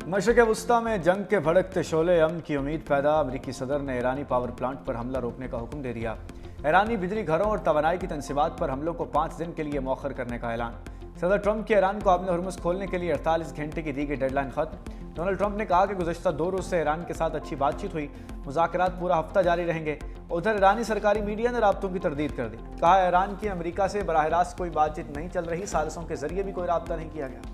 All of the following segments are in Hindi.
मशरक़ वुस्ता में जंग के भड़कते शोले अमन की उम्मीद पैदा। अमरीकी सदर ने ईरानी पावर प्लांट पर हमला रोकने का हुक्म दे दिया। ईरानी बिजली घरों और तवानाई की तनसीबात पर हमलों को 5 दिन के लिए मौखर करने का ऐलान। सदर ट्रंप के ईरान को आपने हुर्मुज़ खोलने के लिए 48 घंटे की दी गई डेडलाइन खत्म। डोनाल्ड ट्रंप ने कहा कि गुज़श्ता 2 रोज़ से ईरान के साथ अच्छी बातचीत हुई, मुज़ाकरात पूरा हफ्ता जारी रहेंगे। उधर ईरानी सरकारी मीडिया ने राब्तों की तरदीद कर दी। कहा ईरान की अमरीका से बराह रास्त कोई बातचीत नहीं चल रही, साजिशों के जरिए भी कोई राब्ता नहीं किया गया।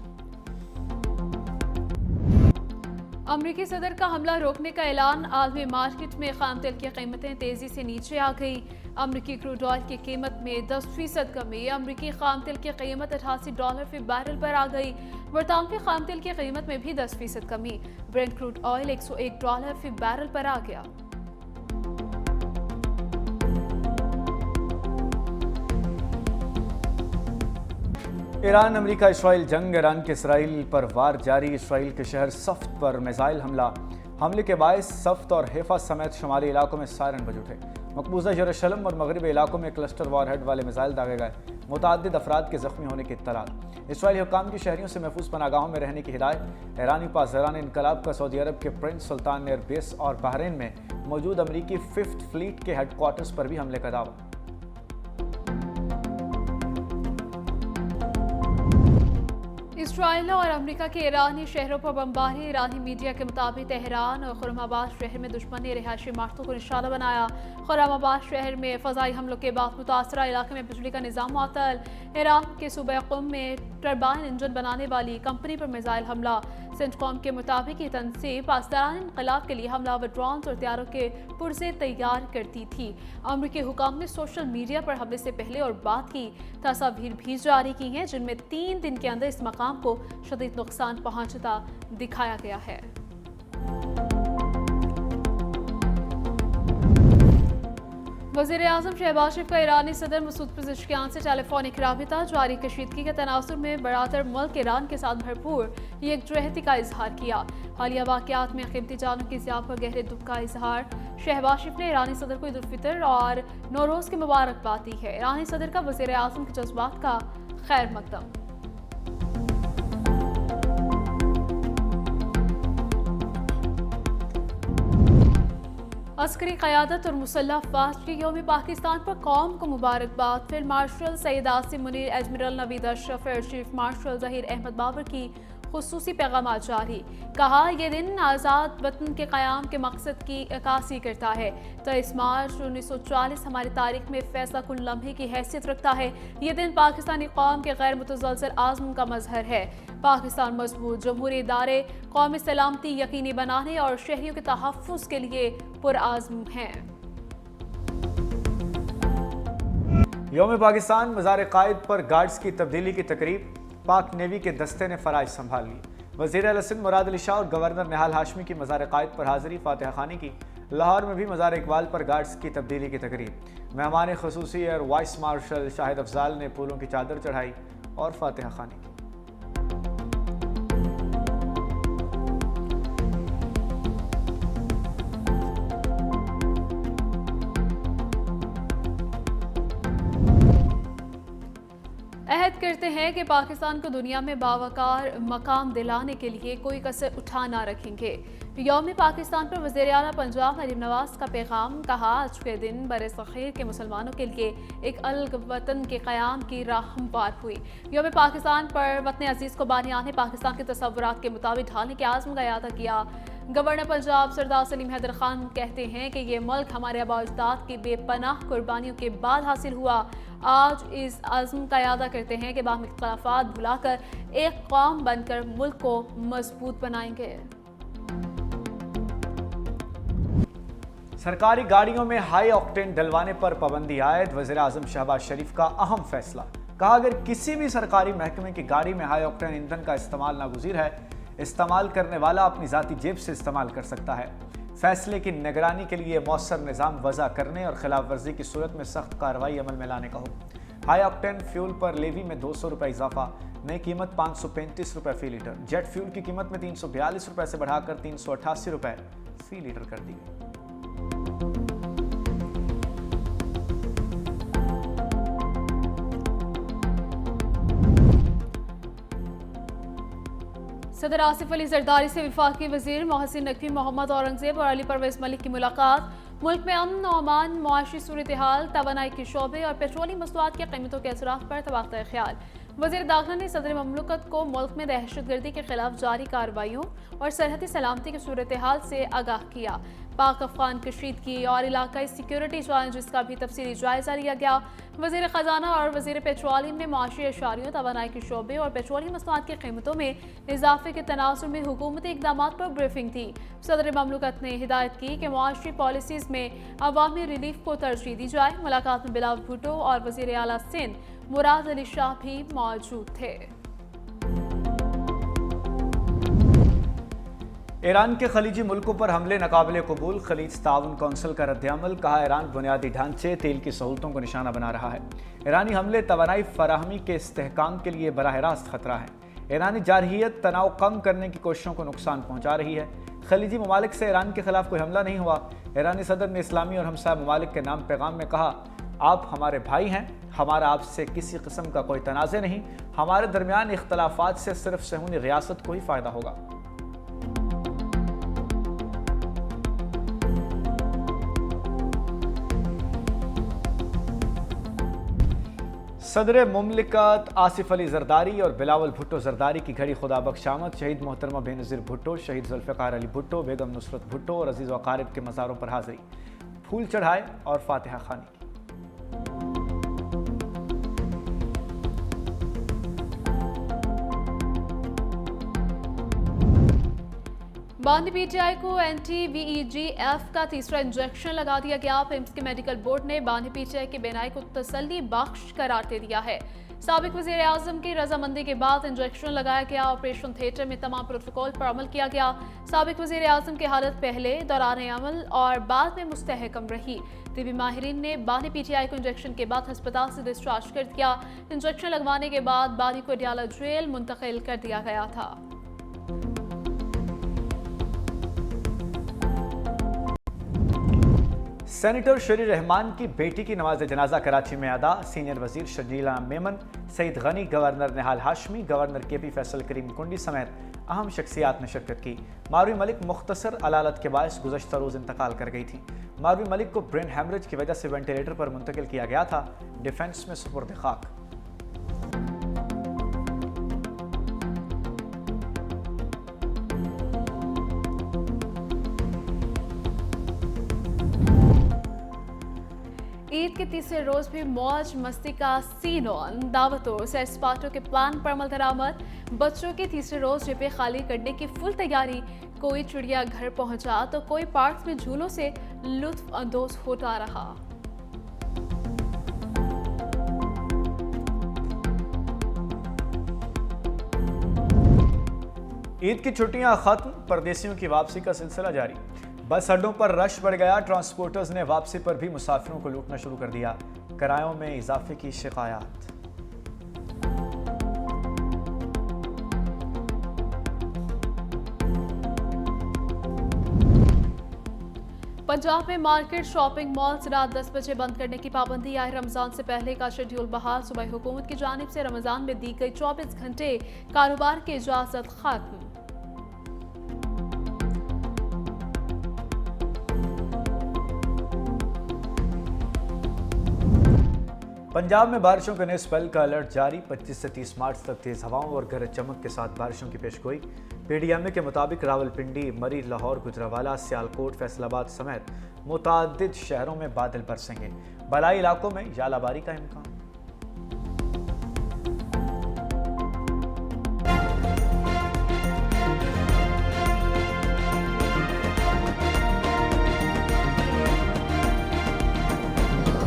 अमरीकी सदर का हमला रोकने का ऐलान। आलमी मार्केट में खाम तेल की कीमतें तेजी से नीचे आ गई। अमरीकी क्रूड ऑयल की कीमत में 10% कमी। अमरीकी खाम तेल की कीमत $88 फी बैरल पर आ गई। बरतानवी खाम तेल की कीमत में भी 10% कमी। ब्रेंट क्रूड ऑयल $101 फी बैरल पर आ गया। ईरान अमरीका इसराइल जंग। ईरान के इसराइल पर वार जारी। इसराइल के शहर सफ्त पर मिसाइल हमले के बायस सफ्त और हेफा समेत शुमाली इलाकों में सायरन बज उठे। मकबूजा यरूशलेम और मगरबी इलाकों में क्लस्टर वॉरहेड वाले मिसाइल दागे गए। मुतअद्दिद अफराद के जख्मी होने की इत्तलात। इसराइली हुक्काम की शहरियों से महफूज पनागाहों में रहने की हिदायत। ईरानी पासदारान इनकलाब का सऊदी अरब के प्रिंस सुल्तान एयरबेस और बहरीन में मौजूद अमरीकी 5th फ्लीट के हेडक्वार्टर्स पर भी हमले का दावा। इसराइल और अमेरिका के ईरानी शहरों पर बमबारी। ईरानी मीडिया के मुताबिक तेहरान और खुर्रमाबाद शहर में दुश्मन ने रिहायशी इमारतों को निशाना बनाया। खुर्रमाबाद शहर में फजाई हमलों के बाद मुतासरा इलाके में बिजली का निज़ाम मुअत्तल। ईरान के सूबे क़ुम में टरबाइन इंजन बनाने वाली कंपनी पर मिसाइल हमला। सेंटकॉम के मुताबिक ये तनसीब पासदारान इनकलाब के लिए हमलावर ड्रोन्स और तैयारों के पुर्जे तैयार करती थी। अमरीकी हुकाम ने सोशल मीडिया पर हमले से पहले और बाद की तस्वीर भी जारी की हैं, जिनमें 3 दिन के अंदर इस मकाम को शदीद नुकसान पहुंचता दिखाया गया है। वज़ीर आज़म शहबाज शरीफ का ईरानी सदर मसूद पेज़ेश्कियान से टेलीफोनिक राबिता। जारी कशीदगी के तनासुर में बरातर मुल्क ईरान के साथ भरपूर यकजहती का इजहार किया। हालिया वाक़यात में कीमती जानों की ज़ियाब पर गहरे दुख का इजहार। शहबाज शरीफ ने ईरानी सदर को ईद उल फितर और नौरोज़ की मुबारकबाद दी है। ईरानी सदर का वज़ीर आज़म के जज्बात का खैर मकदम। अस्करी क़यादत और मुसल्लह अफ़वाज के यौम पाकिस्तान पर कौम को मुबारकबाद। Field marshal Syed Asim Munir, admiral Naveed Ashraf, air chief marshal Zaheer Ahmed Babar की खुसूसी पैगाम जारी। कहा, यह दिन आज़ाद वतन के क़याम के मकसद की अक्कासी करता है। 23 मार्च 1940 हमारी तारीख में फैसला कुन लम्हे की हैसियत रखता है। यह दिन पाकिस्तानी कौम के गैर मुतज़लज़ल आज़म का मजहर है। पाकिस्तान मजबूत जमहूरी इदारे कौमी सलामती यकीनी बनाने और शहरियों के तहफ़्फ़ुज़ के लिए पुरआज़्म हैं। यौम पाकिस्तान मज़ार क़ायद पर गार्ड्स की तब्दीली की तकरीब। पाक नेवी के दस्ते ने फ़राइज़ संभाल ली। वज़ीर आला सिंध मुराद अली शाह और गवर्नर निहाल हाशमी की मज़ार क़ायद पर हाज़िरी। फातिहा खानी की। लाहौर में भी मज़ार इकबाल पर गार्ड्स की तब्दीली की तकरीब। मेहमान ख़ुसूसी air vice marshal Shahid Afzal ने फूलों की चादर चढ़ाई और फातिहा खानी की। अहद करते हैं कि पाकिस्तान को दुनिया में बावकार मकाम दिलाने के लिए कोई कसर उठा ना रखेंगे। यौम पाकिस्तान पर वज़ीर आला पंजाब नजीब नवाज का पैगाम। कहा, आज के दिन बरसग़ीर के मुसलमानों के लिए एक अलग वतन के क़याम की राह हमवार हुई। यौम पाकिस्तान पर वतन अजीज़ को बानियाने पाकिस्तान के तसव्वुरात के मुताबिक ढालने के आज़म का इरादा किया। गवर्नर पंजाब सरदार सलीम हैदर खान कहते हैं कि ये मुल्क हमारे आबा-ओ-अजदाद की बेपनाह कुर्बानियों के बाद हासिल हुआ। आज इस आज़म का इरादा करते हैं कि बाहमी इख्तिलाफ़ात भुलाकर एक कौम बनकर मुल्क को मजबूत बनाएंगे। सरकारी गाड़ियों में हाई ऑक्टेन डलवाने पर पाबंदी आयद। वज़ीर आज़म शहबाज शरीफ का अहम फैसला। कहा, अगर किसी भी सरकारी महकमे की गाड़ी में हाई ऑक्टेन ईंधन का इस्तेमाल नागुज़ीर है, इस्तेमाल करने वाला अपनी ज़ाती जेब से इस्तेमाल कर सकता है। फैसले की निगरानी के लिए मौसर निज़ाम वज़ा करने और खिलाफ वर्जी की सूरत में सख्त कार्रवाई अमल में लाने का हुक्म। हाई ऑक्टेन फ्यूल पर लेवी में 200 रुपये इजाफा। नई कीमत 535 रुपये फ़ी लीटर। जेट फ्यूल की कीमत में 342 रुपये से बढ़ाकर 388 रुपये फ़ी लीटर कर दी गई। सदर आसिफ अली जरदारी से वफाकी वजीर मोहसिन नकवी, मोहम्मद औरंगजेब और अली परवेज मलिक की मुलाकात। मुल्क में अमन और अमान, मुआशी सूरत हाल, तवानाई के शोबे और पेट्रोलियम मसनूआत की कीमतों के असरात पर तबादला ख्याल। वज़ीर दाखिला ने सदर ममलकत को मुल्क में दहशतगर्दी के खिलाफ जारी कार्रवाइयों और सरहदी सलामती की सूरत हाल से आगाह किया। पाक अफगान कशीदगी और इलाकाई सिक्योरिटी चैलेंजेस का भी तफसीली जायजा लिया गया। वज़ीर ख़जाना और वज़ीर पेट्रोलियम ने मुआशी अशारियों, तवानाई के शोबे और पेट्रोलियम मसनूआत की कीमतों में इजाफे के तनाजुर में हुकूमती इक़दाम पर ब्रीफिंग दी। सदर ममलकत ने हिदायत की कि मुआशी पॉलिसीज़ में अवामी रिलीफ को तरजीह दी जाए। मुलाकात में बिलावल भुट्टो और वज़ीर आला सिंध मुराद अली शाह भी मौजूद थे। ईरान के खलीजी मुल्कों पर हमले नाकाबिले कबूल, खलीज ताउन कौंसिल का रद्दअमल। कहा, ईरान बुनियादी ढांचे, तेल की सहूलतों को निशाना बना रहा है। ईरानी हमले तवानाई फराहमी के इस्तेहकाम के लिए बराह रास्त खतरा है। ईरानी जारहियत तनाव कम करने की कोशिशों को नुकसान पहुंचा रही है। खलीजी ममालिक से ईरान के खिलाफ कोई हमला नहीं हुआ। ईरानी सदर ने इस्लामी और हमसाया ममालिक के नाम पैगाम में कहा, आप हमारे भाई हैं, हमारा आपसे किसी किस्म का कोई तनाज़े नहीं। हमारे दरमियान इख्तलाफात से सिर्फ सहूनी रियासत को ही फ़ायदा होगा। सदर मुमलिकत आसिफ अली जरदारी और बिलावल भुट्टो जरदारी की घड़ी खुदा बख्शामद। शहीद मोहतरमा बेनज़ीर भुट्टो, शहीद जुल्फ़िकार अली भुट्टो, बेगम नुसरत भुट्टो और अजीज़ व अक़ारिब के मज़ारों पर हाज़िरी, फूल चढ़ाए और फातिहा ख़ानी की। बांदी पीटीआई को anti-VEGF का तीसरा इंजेक्शन लगा दिया गया। पिम्स के मेडिकल बोर्ड ने बांदी पीटीआई के बेनाई को तसल्ली बख्श करार दे दिया है। साबिक वज़ीर आज़म की रजामंदी के बाद इंजेक्शन लगाया गया। ऑपरेशन थिएटर में तमाम प्रोटोकॉल पर अमल किया गया। साबिक वज़ीर आज़म की हालत पहले, दौरान अमल और बाद में मुस्तहकम रही। तिबी माहिरीन ने बानी पीटीआई को इंजेक्शन के बाद अस्पताल से डिस्चार्ज कर दिया। इंजेक्शन लगवाने के बाद बानी को डियाला जेल मुंतकिल कर दिया गया था। सेनेटर शरीर रहमान की बेटी की नमाज जनाजा कराची में अदा। सीनियर वजीर शजीला मेमन, सईद गनी, गवर्नर निहाल हाशमी, गवर्नर के पी फैसल करीम कुंडी समेत अहम शख्सियात ने शिरकत की। मारवी मलिक मुख्तसर अलालत के बायस गुज़श्ता रोज़ इंतकाल कर गई थी। मारवी मलिक को ब्रेन हेमरेज की वजह से वेंटिलेटर पर मुंतकिल किया गया था। डिफेंस में सुपुर्द खाक। ईद के तीसरे रोज भी मौज मस्ती का सीन ऑन। दावतों सैर सपाटों के प्लान पर अमल दरामद। बच्चों के तीसरे रोज जिपे खाली करने की फुल तैयारी। कोई चिड़िया घर पहुंचा तो कोई पार्क में झूलों से लुत्फ अंदोज होता रहा। ईद की छुट्टियां खत्म, परदेसियों की वापसी का सिलसिला जारी। बस अड्डों पर रश बढ़ गया। ट्रांसपोर्टर्स ने वापसी पर भी मुसाफिरों को लूटना शुरू कर दिया। किरायों में इजाफे की शिकायत। पंजाब में मार्केट, शॉपिंग मॉल्स रात 10 बजे बंद करने की पाबंदी आई। रमजान से पहले का शेड्यूल बहाल। सूबाई हुकूमत की जानिब से रमजान में दी गई 24 घंटे कारोबार की इजाजत खत्म। पंजाब में बारिशों के नए स्पेल का अलर्ट जारी। 25 से 30 मार्च तक तेज हवाओं और गरज चमक के साथ बारिशों की पेशगोई। पीडीएमए के मुताबिक रावलपिंडी, मरी, लाहौर, गुजरावाला, सियालकोट, फैसलाबाद समेत मुतादिद शहरों में बादल बरसेंगे। बलाई इलाकों में यालाबारी का इम्कान।